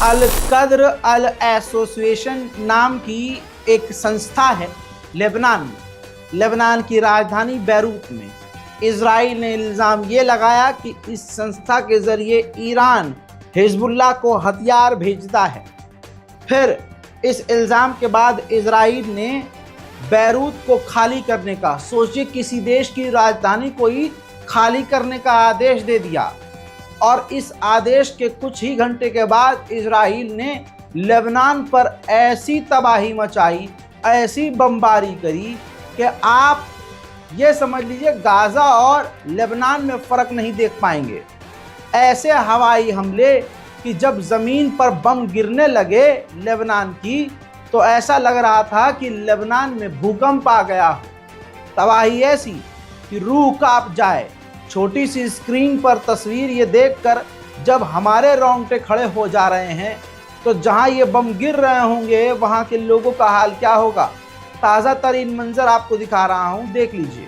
अल कद्र अल एसोसिएशन नाम की एक संस्था है लेबनान में। लेबनान की राजधानी बैरूत में इजराइल ने इल्ज़ाम ये लगाया कि इस संस्था के ज़रिए ईरान हिजबुल्लाह को हथियार भेजता है। फिर इस इल्ज़ाम के बाद इजराइल ने बैरूत को खाली करने का, सोचिए किसी देश की राजधानी को ही खाली करने का आदेश दे दिया। और इस आदेश के कुछ ही घंटे के बाद इजराइल ने लेबनान पर ऐसी तबाही मचाई, ऐसी बमबारी करी कि आप ये समझ लीजिए गाज़ा और लेबनान में फ़र्क नहीं देख पाएंगे। ऐसे हवाई हमले कि जब ज़मीन पर बम गिरने लगे लेबनान की, तो ऐसा लग रहा था कि लेबनान में भूकंप आ गया हो। तबाही ऐसी कि रूह कांप जाए। छोटी सी स्क्रीन पर तस्वीर ये देखकर जब हमारे रोंगटे खड़े हो जा रहे हैं, तो जहां ये बम गिर रहे होंगे वहां के लोगों का हाल क्या होगा। ताज़ा तरीन मंजर आपको दिखा रहा हूं, देख लीजिए।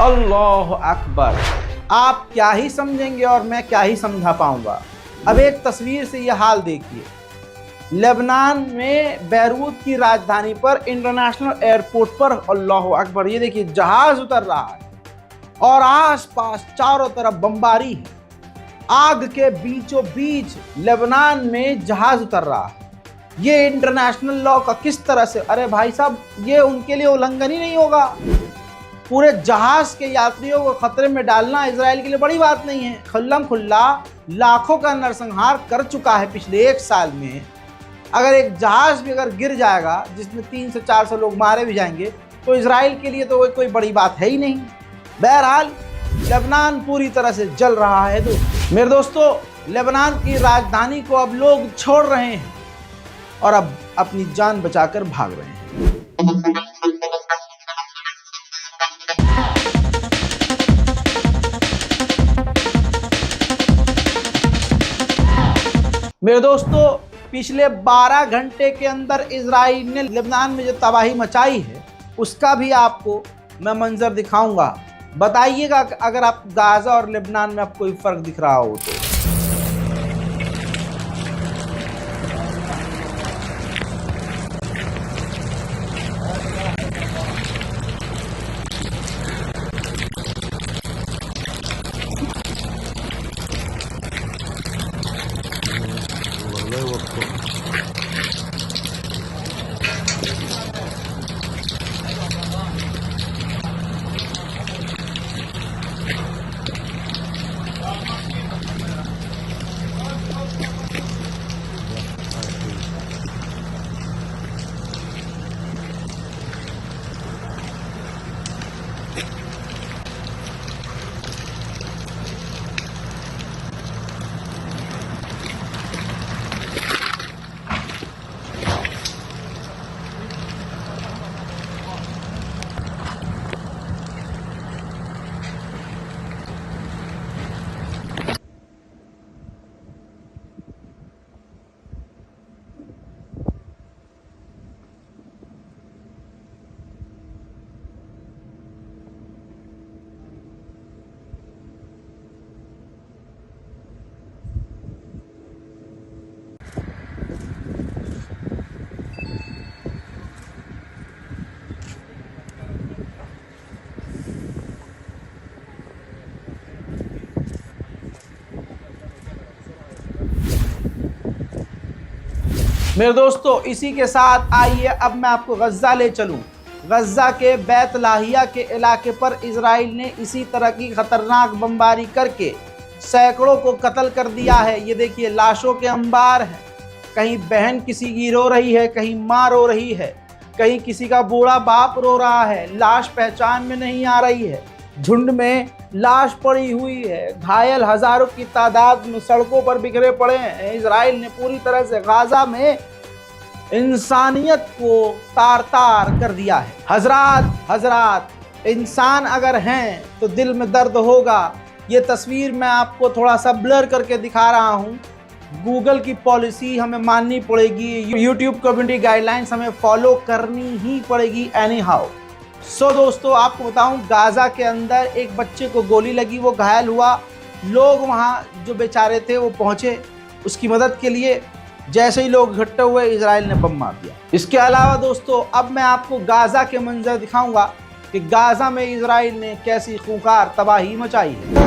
अल्लाह अकबर। आप क्या ही समझेंगे और मैं क्या ही समझा पाऊंगा। अब एक तस्वीर से यह हाल देखिए। लेबनान में बैरूत की राजधानी पर इंटरनेशनल एयरपोर्ट पर अल्लाह अकबर, ये देखिए जहाज उतर रहा है और आसपास चारों तरफ बमबारी है। आग के बीचों बीच लेबनान में जहाज उतर रहा है। ये इंटरनेशनल लॉ का किस तरह से, अरे भाई साहब ये उनके लिए उल्लंघन ही नहीं होगा। पूरे जहाज के यात्रियों को खतरे में डालना इजराइल के लिए बड़ी बात नहीं है। खुल्लम खुल्ला लाखों का नरसंहार कर चुका है पिछले 1 साल में। अगर एक जहाज भी अगर गिर जाएगा जिसमें 300 से 400 लोग मारे भी जाएंगे, तो इजराइल के लिए तो कोई बड़ी बात है ही नहीं। बहरहाल लेबनान पूरी तरह से जल रहा है। मेरे दोस्तों, लेबनान की राजधानी को अब लोग छोड़ रहे हैं और अब अपनी जान बचाकर भाग रहे हैं। मेरे दोस्तों, पिछले 12 घंटे के अंदर इजराइल ने लेबनान में जो तबाही मचाई है उसका भी आपको मैं मंजर दिखाऊंगा। बताइएगा अगर आप गाज़ा और लेबनान में आपको कोई फ़र्क दिख रहा हो तो। मेरे दोस्तों, इसी के साथ आइए अब मैं आपको गज़ा ले चलूं। गज़ा के बैत लाहिया के इलाके पर इजराइल ने इसी तरह की खतरनाक बमबारी करके सैकड़ों को कत्ल कर दिया है। ये देखिए, लाशों के अंबार हैं। कहीं बहन किसी की रो रही है, कहीं माँ रो रही है, कहीं किसी का बूढ़ा बाप रो रहा है। लाश पहचान में नहीं आ रही है। झुंड में लाश पड़ी हुई है। घायल हजारों की तादाद में सड़कों पर बिखरे पड़े हैं। इजराइल ने पूरी तरह से गाजा में इंसानियत को तार तार कर दिया है। हजरात, इंसान अगर हैं तो दिल में दर्द होगा। ये तस्वीर मैं आपको थोड़ा सा ब्लर करके दिखा रहा हूँ। गूगल की पॉलिसी हमें माननी पड़ेगी, यूट्यूब कम्युनिटी गाइडलाइंस हमें फॉलो करनी ही पड़ेगी एनी हाउ। सो दोस्तों, आपको बताऊं, गाजा के अंदर एक बच्चे को गोली लगी, वो घायल हुआ। लोग वहाँ जो बेचारे थे वो पहुँचे उसकी मदद के लिए। जैसे ही लोग इकट्ठे हुए, इजराइल ने बम मार दिया। इसके अलावा दोस्तों, अब मैं आपको गाजा के मंजर दिखाऊंगा कि गाजा में इजराइल ने कैसी खूंखार तबाही मचाई है।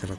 3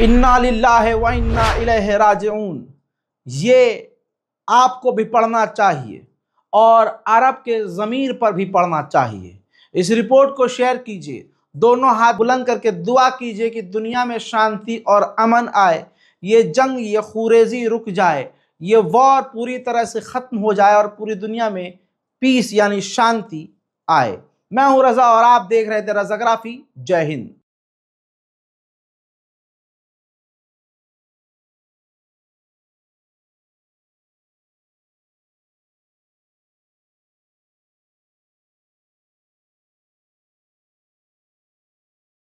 इन्ना लिल्लाहि व इन्ना इलैहि राजिऊन। ये आपको भी पढ़ना चाहिए और अरब के ज़मीर पर भी पढ़ना चाहिए। इस रिपोर्ट को शेयर कीजिए, दोनों हाथ बुलंद करके दुआ कीजिए कि दुनिया में शांति और अमन आए, ये जंग, ये खुरेजी रुक जाए, ये वॉर पूरी तरह से ख़त्म हो जाए और पूरी दुनिया में पीस यानी शांति आए। मैं हूँ रज़ा और आप देख रहे थे रज़ाग्राफी। जय हिंद।